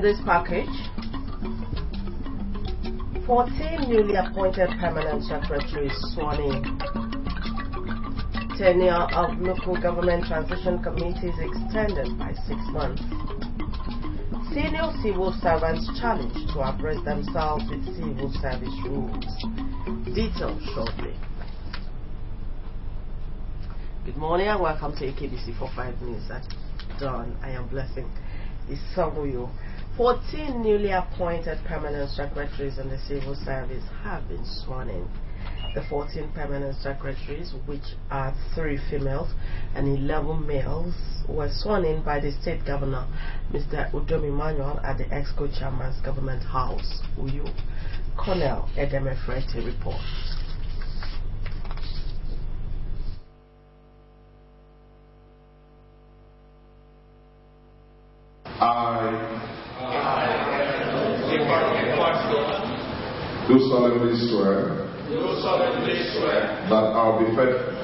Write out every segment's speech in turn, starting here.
this package, 14 newly appointed permanent secretaries sworn in. Tenure of local government transition committees extended by 6 months. Senior civil servants challenged to abreast themselves with civil service rules. Details shortly. Good morning and welcome to AKBC for 5 minutes at dawn. I am Blessing Isamuyo. 14 newly appointed permanent secretaries in the civil service have been sworn in. The 14 permanent secretaries, which are 3 females and 11 males, were sworn in by the state governor, Mr. Udom Emmanuel, at the Exco Chairman's Government House, Uyo. Colonel Edemefrete reports. I do solemnly swear that I will be faithful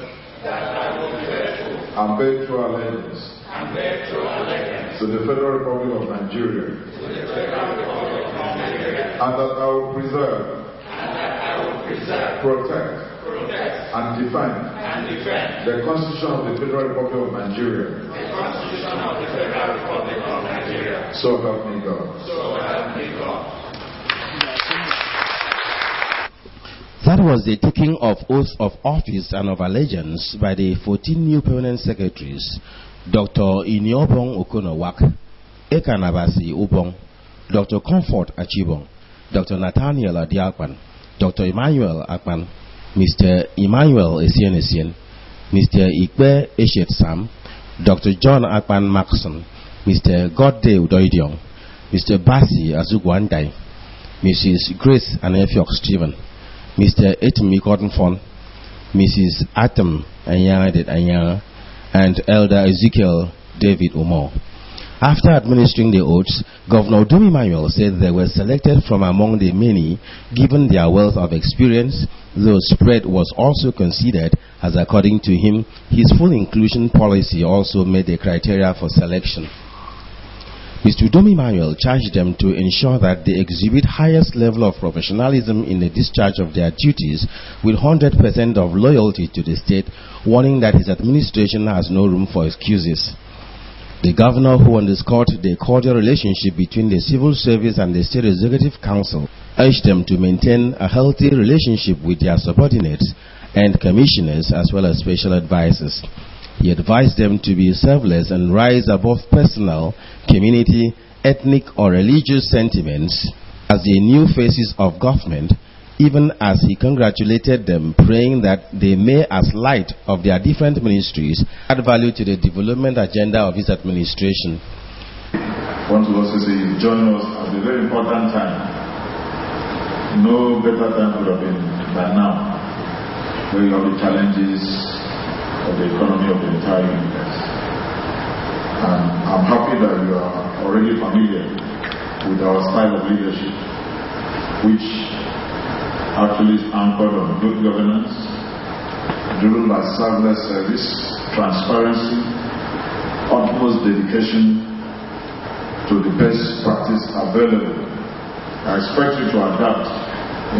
and bear true allegiance to the Federal Republic of Nigeria, and that I will preserve, protect, and defend the Constitution of the Federal Republic of Nigeria. So help me God. That was the taking of oaths of office and of allegiance by the 14 new permanent secretaries, Dr. Iniobong Okonowak, Ekanabasi Ubong, Dr. Comfort Achibong, Dr. Nathaniel Adiakpan, Dr. Emmanuel Akpan, Mr. Emmanuel Esien, Mr. Ikbe Eshet Sam, Dr. John Akpan Maxson, Mr. Godday Udoidiong, Mr. Basi Azugwandai, Mrs. Grace Anefiok Stephen, Mr. Etimi Cottonfon, Mrs. Atom Anyang, and Elder Ezekiel David Omo. After administering the oaths, Governor Udom Emmanuel said they were selected from among the many given their wealth of experience, though spread was also considered, as according to him, his full inclusion policy also made the criteria for selection. Mr. Udom Emmanuel charged them to ensure that they exhibit highest level of professionalism in the discharge of their duties with 100% of loyalty to the state, warning that his administration has no room for excuses. The governor, who underscored the cordial relationship between the civil service and the state executive council, urged them to maintain a healthy relationship with their subordinates and commissioners as well as special advisors. He advised them to be selfless and rise above personal, community, ethnic or religious sentiments as the new faces of government, even as he congratulated them, praying that they may, as light of their different ministries, add value to the development agenda of his administration. I want to also say you join us at a very important time. No better time could have been than now, where you have the challenges of the economy of the entire universe. And I'm happy that you are already familiar with our style of leadership, which actually is anchored on good governance, driven by selfless service, transparency, utmost dedication to the best practice available. I expect you to adapt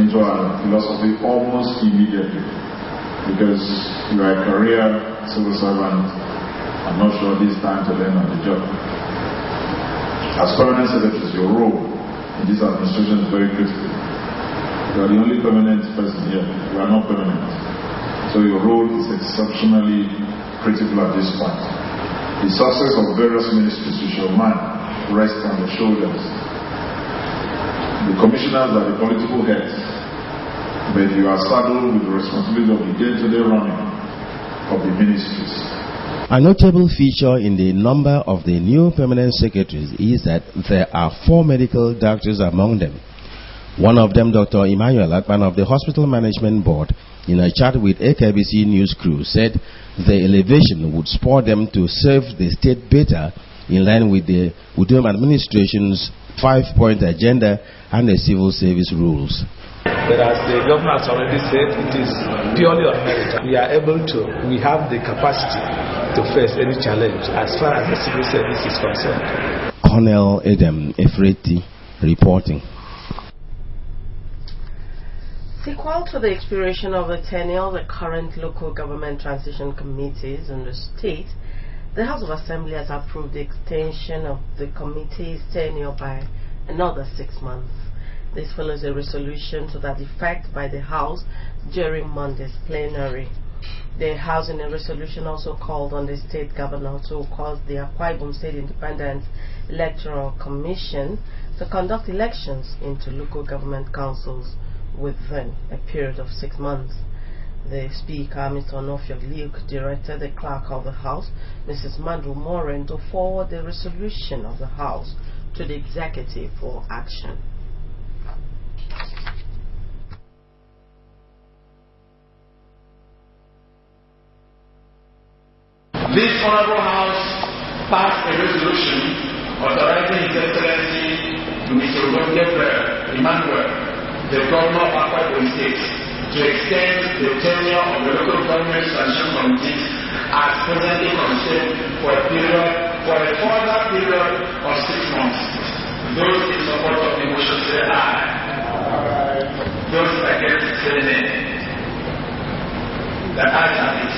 into our philosophy almost immediately, because you are a career civil servant. I'm not sure this time to learn on the job. As permanent secretaries, your role in this administration is very critical. You are the only permanent person here. You are not permanent. So your role is exceptionally critical at this point. The success of various ministries, you shall mind, rests on the shoulders. The commissioners are the political heads, but you are saddled with the responsibility of the day-to-day running of the ministries. A notable feature in the number of the new permanent secretaries is that there are 4 medical doctors among them. One of them, Dr. Emmanuel Akpan of the Hospital Management Board, in a chat with AKBC News Crew, said the elevation would spur them to serve the state better in line with the Udom administration's 5-point agenda and the civil service rules. But as the governor has already said, it is purely on merit. We have the capacity to face any challenge as far as the civil service is concerned. Colonel Edem Efreti reporting. Sequel to the expiration of the tenure of the current local government transition committees in the state, the House of Assembly has approved the extension of the committee's tenure by another 6 months. This follows a resolution to that effect by the House during Monday's plenary. The House in a resolution also called on the state governor to cause the Akwa Ibom State Independent Electoral Commission to conduct elections into local government councils within a period of 6 months. The Speaker, Mr. Onofio Luke, directed the Clerk of the House, Mrs. Mandru Morin, to forward the resolution of the House to the Executive for action. This Honorable House passed a resolution authorizing His Excellency Mr. Gabriel Emmanuel, the Governor of Akwa Ibom State, to extend the tenure of the local government transition committees as presently conceived for a further period of 6 months. Those in support of the motion say aye. Those against say nay. The ayes have it.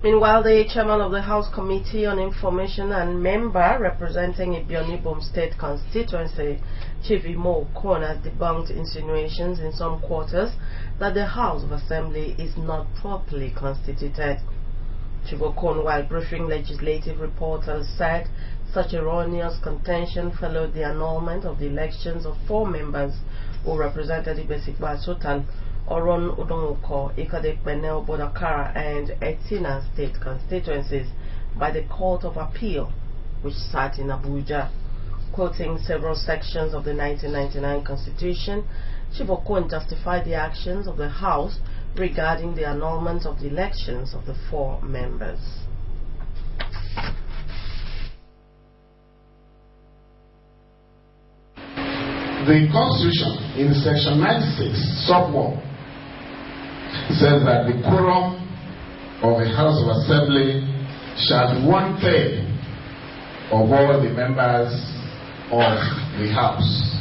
Meanwhile, the chairman of the House Committee on Information and member representing Ibom State constituency, Chief Imo Okon, has debunked insinuations in some quarters that the House of Assembly is not properly constituted. Chief Okon, while briefing legislative reporters, said such erroneous contention followed the annulment of the elections of 4 members who represented Ibesikwa Sultan, Oron Udonwoko, Ikadekbenel Bodakara, and Etina state constituencies by the Court of Appeal, which sat in Abuja. Quoting several sections of the 1999 Constitution, Chief Okon justified the actions of the House regarding the annulment of the elections of the 4 members. The Constitution, in Section 96, Sub 1, says that the quorum of the House of Assembly shall be 1/3 of all the members of the House.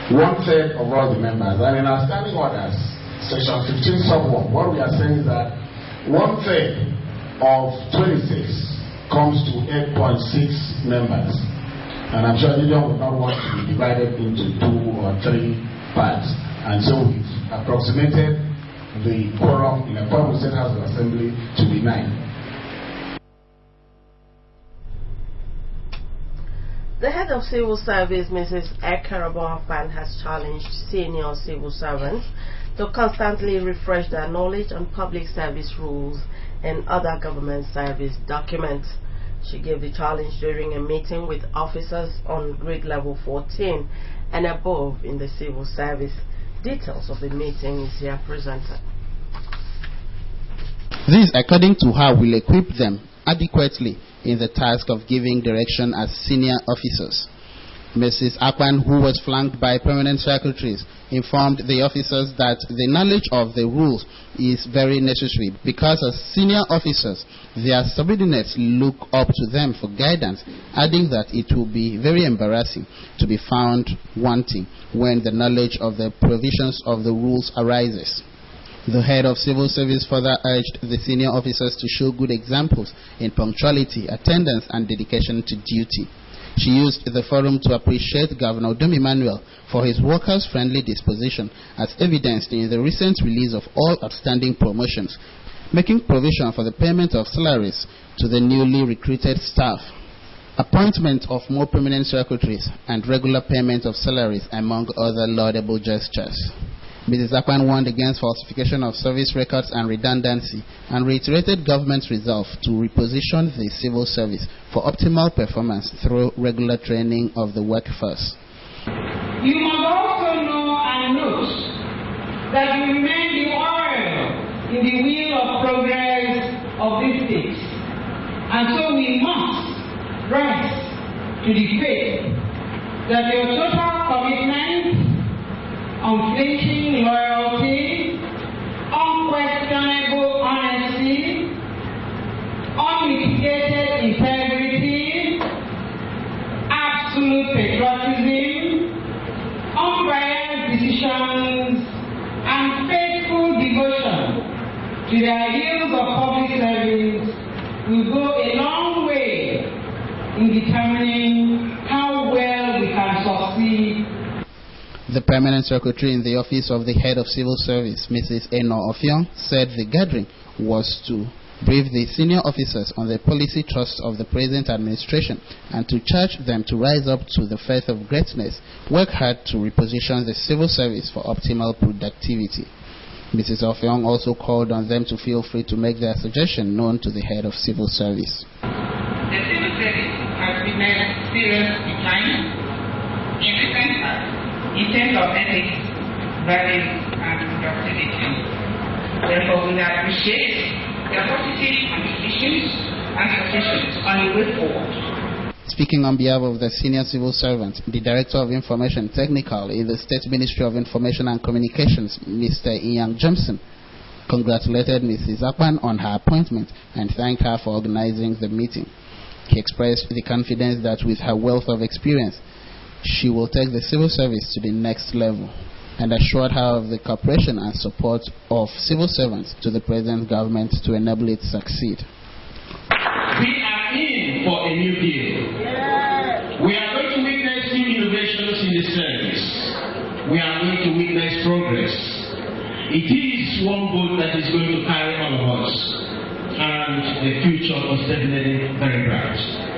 1/3 of all the members. And in our standing orders, Section 15, Sub 1, what we are saying is that 1/3 of 26 comes to 8.6 members. And I'm sure Gideon would not want to be divided into 2 or 3 parts. And so we've approximated the quorum in a Kwara State House of Assembly to be 9. The head of civil service, Mrs. Ekarabon, has challenged senior civil servants to constantly refresh their knowledge on public service rules and other government service documents. She gave the challenge during a meeting with officers on grade level 14 and above in the civil service. Details of the meeting is here presented. This, according to her, will equip them adequately in the task of giving direction as senior officers. Mrs. Akpan, who was flanked by permanent secretaries, informed the officers that the knowledge of the rules is very necessary because as senior officers, their subordinates look up to them for guidance, adding that it will be very embarrassing to be found wanting when the knowledge of the provisions of the rules arises. The head of civil service further urged the senior officers to show good examples in punctuality, attendance, and dedication to duty. She used the forum to appreciate Governor Udom Emmanuel for his workers-friendly disposition as evidenced in the recent release of all outstanding promotions, making provision for the payment of salaries to the newly recruited staff, appointment of more permanent secretaries, and regular payment of salaries, among other laudable gestures. Mrs. Akpan warned against falsification of service records and redundancy and reiterated government's resolve to reposition the civil service for optimal performance through regular training of the workforce. You must also know and note that you remain the oil in the wheel of progress of this state. And so we must rise to the faith that your total commitment, unflinching loyalty, unquestionable honesty, unmitigated integrity, absolute patriotism, unbiased decisions, and faithful devotion to the ideals of public service will go a long way in determining how well we can succeed. The Permanent Secretary in the Office of the Head of Civil Service, Mrs. Eno Ofiong, said the gathering was to brief the senior officers on the policy thrust of the present administration and to charge them to rise up to the faith of greatness, work hard to reposition the civil service for optimal productivity. Mrs. Ofiong also called on them to feel free to make their suggestion known to the Head of Civil Service. The civil service has witnessed serious decline in recent past in terms of ethics, values, and productivity. Therefore, we appreciate their positive contributions and suggestions on the way forward. Speaking on behalf of the senior civil servant, the Director of Information Technical in the State Ministry of Information and Communications, Mr. Ian Johnson, congratulated Mrs. Akpan on her appointment and thanked her for organizing the meeting. He expressed the confidence that with her wealth of experience, she will take the civil service to the next level, and assured her of the cooperation and support of civil servants to the present government to enable it to succeed. We are in for a new deal. We are going to witness new innovations in the service. We are going to witness progress. It is one boat that is going to carry all of us, and the future is definitely very bright.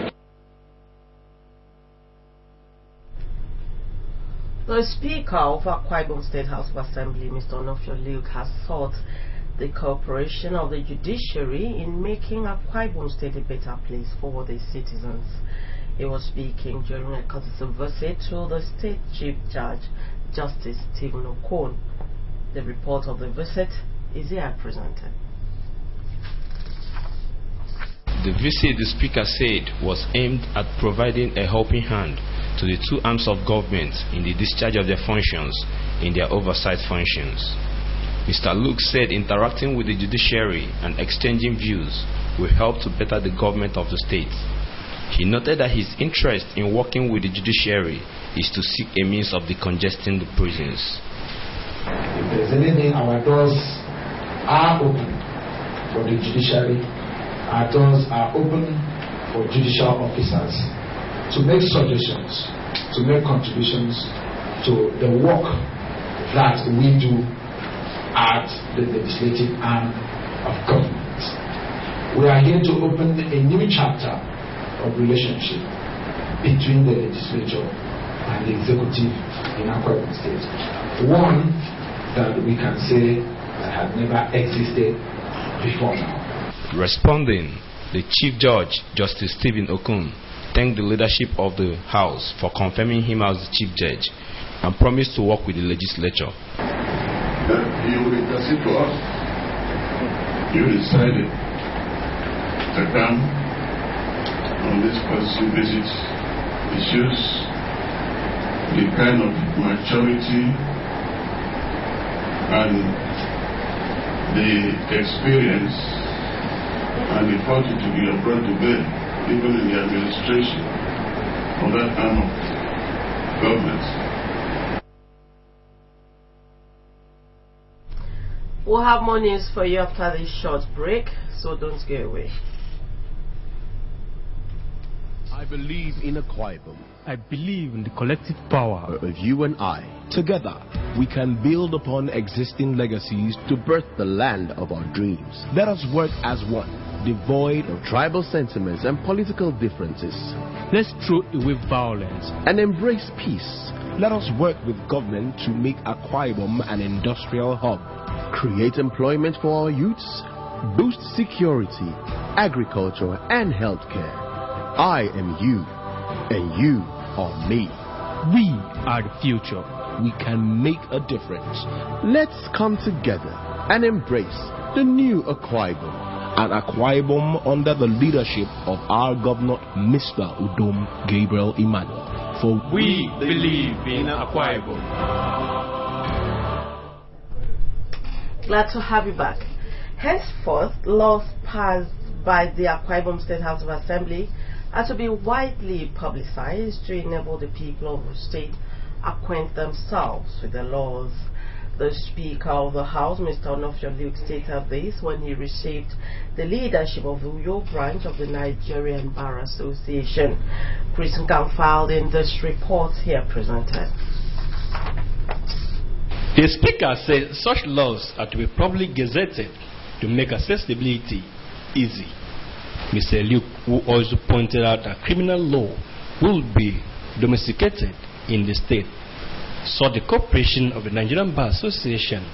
The Speaker of Akwa Ibom State House of Assembly, Mr. Onofio Luke, has sought the cooperation of the judiciary in making Akwa Ibom State a better place for the citizens. He was speaking during a courtesy visit to the State Chief Judge, Justice Stephen Okon. The report of the visit is here presented. The visit, the Speaker said, was aimed at providing a helping hand to the two arms of government in the discharge of their functions in their oversight functions. Mr. Luke said interacting with the judiciary and exchanging views will help to better the government of the state. He noted that his interest in working with the judiciary is to seek a means of decongesting the prisons. If there's anything, our doors are open for the judiciary. Our doors are open for judicial officers to make suggestions, to make contributions to the work that we do at the legislative arm of government. We are here to open a new chapter of relationship between the legislature and the executive in Akwa Ibom State. One that we can say that had never existed before now. Responding, the Chief Judge, Justice Stephen Okon, thanked the leadership of the House for confirming him as the Chief Judge and promised to work with the legislature. That you will intercede to us. You decided to come on this policy visit. It shows the kind of maturity and the experience and the fortitude you have brought to bear, even in the administration of that arm of government. We'll have more news for you after this short break, so don't go away. I believe in Akwa Ibom. I believe in the collective power of you and I. Together, we can build upon existing legacies to birth the land of our dreams. Let us work as one, devoid of tribal sentiments and political differences. Let's throw away violence and embrace peace. Let us work with government to make Akwa Ibom an industrial hub. Create employment for our youths. Boost security, agriculture, and healthcare. I am you, and you are me. We are the future. We can make a difference. Let's come together and embrace the new Akwa Ibom. An Akwa Ibom under the leadership of our governor, Mr. Udom Gabriel Emmanuel. For we believe in Akwa Ibom. Glad to have you back. Henceforth, laws passed by the Akwa Ibom State House of Assembly are to be widely publicized to enable the people of the state acquaint themselves with the laws. The Speaker of the House, Mr. Onofio Luke, stated this when he received the leadership of the Uyo branch of the Nigerian Bar Association. Chris Nkang filed in this report here presented. The Speaker said such laws are to be properly gazetted to make accessibility easy. Mr. Luke, who also pointed out that criminal law will be domesticated in the state, sought the cooperation of the Nigerian Bar Association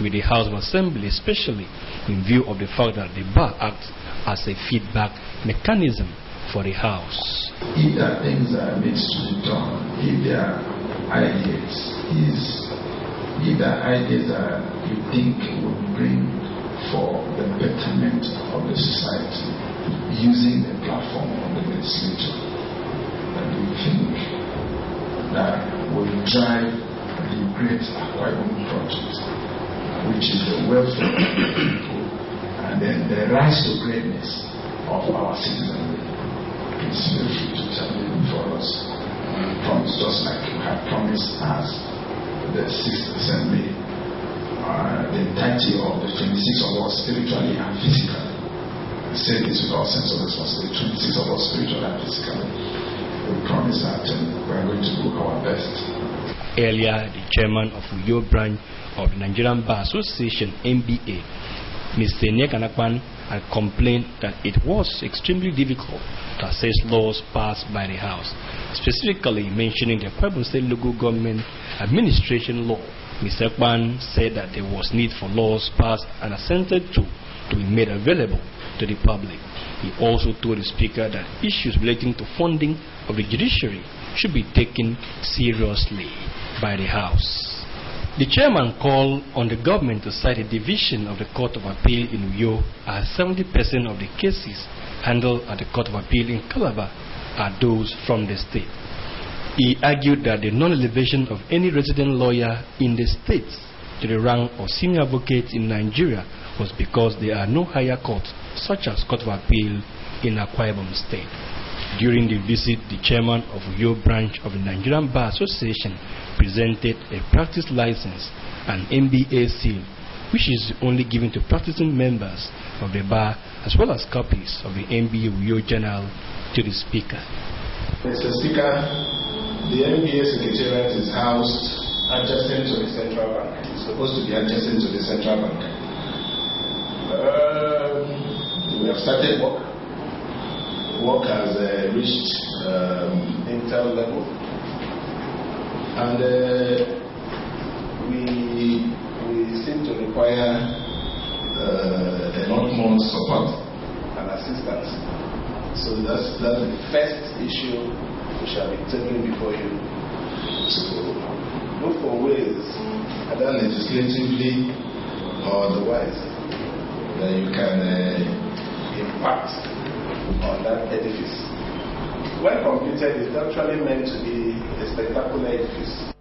with the House of Assembly, especially in view of the fact that the Bar acts as a feedback mechanism for the House. If there are things that needs to be done, if there are ideas, if there are ideas that you think will bring for the betterment of the society, using the platform of the legislature, that you think that will drive the great Akwa Ibom project, which is the welfare of the people and then the rise to greatness of our citizenry. Please feel free to tell me for us. Promise, just like you have promised us the 6th Assembly, the entirety of the 26 of us spiritually and physically. I say this with all sense of responsibility, 26 of us spiritually and physically. We promise that we are going to do our best. Earlier, the chairman of Uyo branch of the Nigerian Bar Association, NBA, Mr. Nyekanakpan, had complained that it was extremely difficult to assess laws passed by the House, specifically mentioning the Akwa Ibom State Local Government Administration Law. Mr. Akpan said that there was need for laws passed and assented to be made available to the public. He also told the Speaker that issues relating to funding of the judiciary should be taken seriously by the House. The chairman called on the government to cite a division of the Court of Appeal in Uyo, as 70% of the cases handled at the Court of Appeal in Calabar are those from the state. He argued that the non-elevation of any resident lawyer in the states to the rank of senior advocate in Nigeria was because there are no higher courts, such as Court of Appeal in Akwa Ibom State. During the visit, the chairman of Uyo branch of the Nigerian Bar Association presented a practice license and MBA seal, which is only given to practicing members of the bar, as well as copies of the MBA Uyo journal to the Speaker. Mr. Speaker, the MBA Secretariat is housed adjacent to the Central Bank. It's supposed to be adjacent to the Central Bank. We have started work. Work has reached intel level, and we seem to require a lot more support and assistance. So that's the first issue we shall be taking before you, to look for ways, either legislatively or otherwise, that you can impact on that edifice. When completed, it's actually meant to be a spectacular edifice.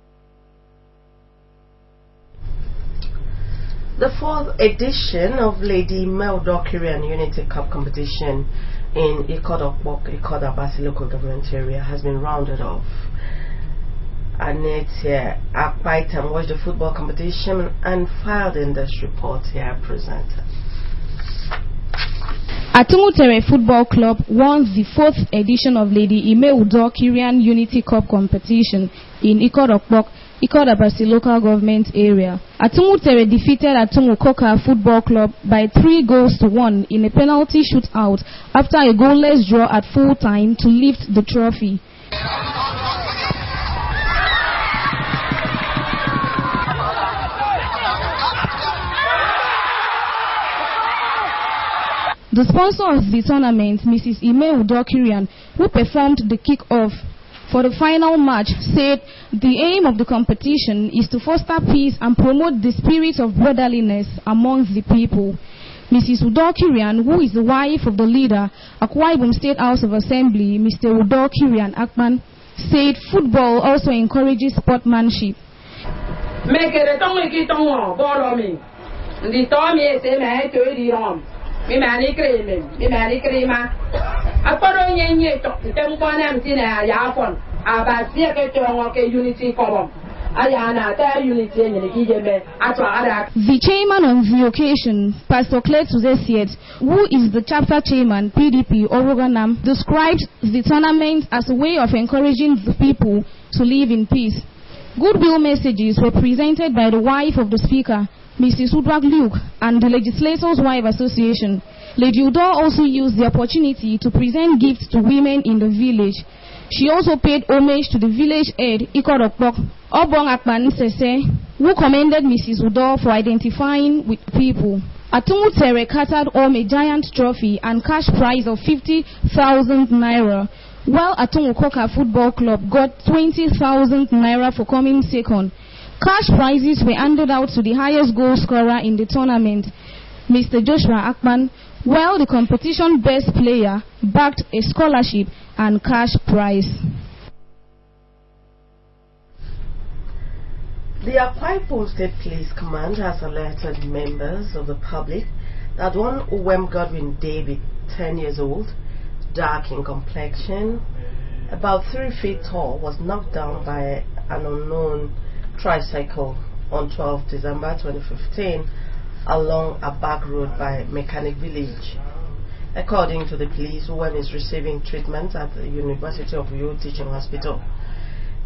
The 4th edition of Lady Mel Dokirian Unity Cup competition in Ikodokbok, Ikodabasi local government area has been rounded off. And it's here at Python watched the football competition and filed in this report here presented. Atumutere Football Club won the 4th edition of Lady Ime Udo Kirian Unity Cup competition in Ikodokbok, Ikodabasi local government area. Atumutere defeated Atumukoka Football Club by 3-1 in a penalty shootout after a goalless draw at full time to lift the trophy. The sponsor of the tournament, Mrs. Ime Udokirian, who performed the kick-off for the final match, said the aim of the competition is to foster peace and promote the spirit of brotherliness amongst the people. Mrs. Udokirian, who is the wife of the leader, Akwa Ibom State House of Assembly, Mr. Udokirian Akpan, said football also encourages sportsmanship. mi mani krema aparo nyenye to temkwana mtina ya fon abasia ke to ke unity forum. The chairman on the occasion, Pastor Claire Tuzesiet, who is the chapter chairman, PDP Oroganam, described the tournament as a way of encouraging the people to live in peace. Goodwill messages were presented by the wife of the speaker, Mrs. Udwag Luke, and the Legislators' Wife Association. Lady Udor also used the opportunity to present gifts to women in the village. She also paid homage to the village head, Ikorokbok, Obong Akpan Sese, who commended Mrs. Udor for identifying with people. Atungu Tere catered home a giant trophy and cash prize of 50,000 naira, while Atungu Koka Football Club got 20,000 naira for coming second. Cash prizes were handed out to the highest goal scorer in the tournament, Mr. Joshua Akpan, while the competition best player backed a scholarship and cash prize. The Akwa Ibom State Police Command has alerted members of the public that one Uwem Godwin David, 10 years old, dark in complexion, about 3 feet tall, was knocked down by an unknown tricycle on 12 December 2015 along a back road by Mechanic Village. According to the police, Uwem is receiving treatment at the University of Uyo Teaching Hospital.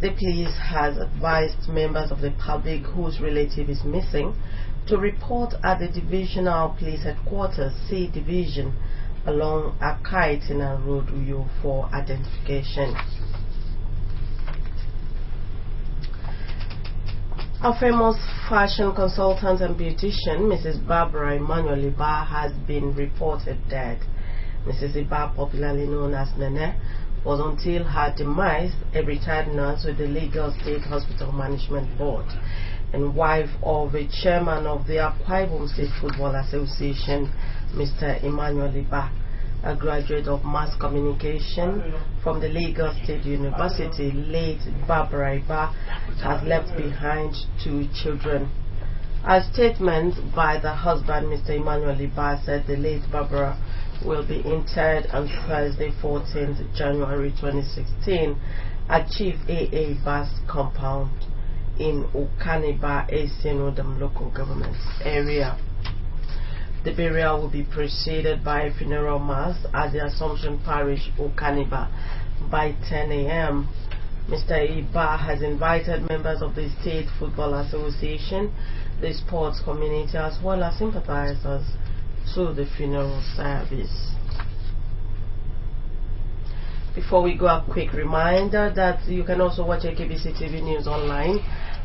The police has advised members of the public whose relative is missing to report at the Divisional Police Headquarters, C Division, along Akaitina Road, Uyo, for identification. A famous fashion consultant and beautician, Mrs. Barbara Emmanuel Iba, has been reported dead. Mrs. Iba, popularly known as Nene, was until her demise a retired nurse with the Lagos State Hospital Management Board and wife of a chairman of the Akwa Ibom State Football Association, Mr. Emmanuel Iba, a graduate of mass communication from the Lagos State University. Late Barbara Iba has left behind 2 children. A statement by the husband, Mr. Emmanuel Iba, said the late Barbara will be interred on Thursday, 14th January 2016 at Chief A.A. Iba's compound in Ukaniba, Esenodam local government area. The burial will be preceded by a funeral mass at the Assumption Parish, Ukaniba, by 10 a.m. Mr. Iba has invited members of the State Football Association, the sports community, as well as sympathizers to the funeral service. Before we go, a quick reminder that you can also watch AKBC TV News online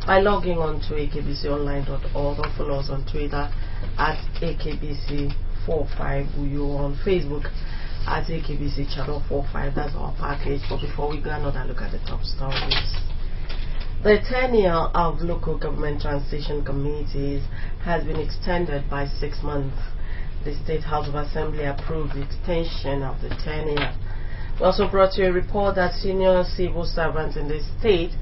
by logging on to akbconline.org or follow us on Twitter at AKBC45, Uyo, on Facebook at AKBC Channel 45. That's our package. But before we go, another look at the top stories. The tenure of local government transition committees has been extended by 6 months. The State House of Assembly approved the extension of the tenure. We also brought you a report that senior civil servants in the state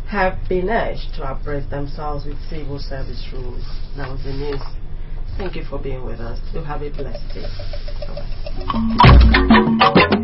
have been urged to abreast themselves with civil service rules. That was the news. Thank you for being with us. Do have a blessed day. Bye-bye.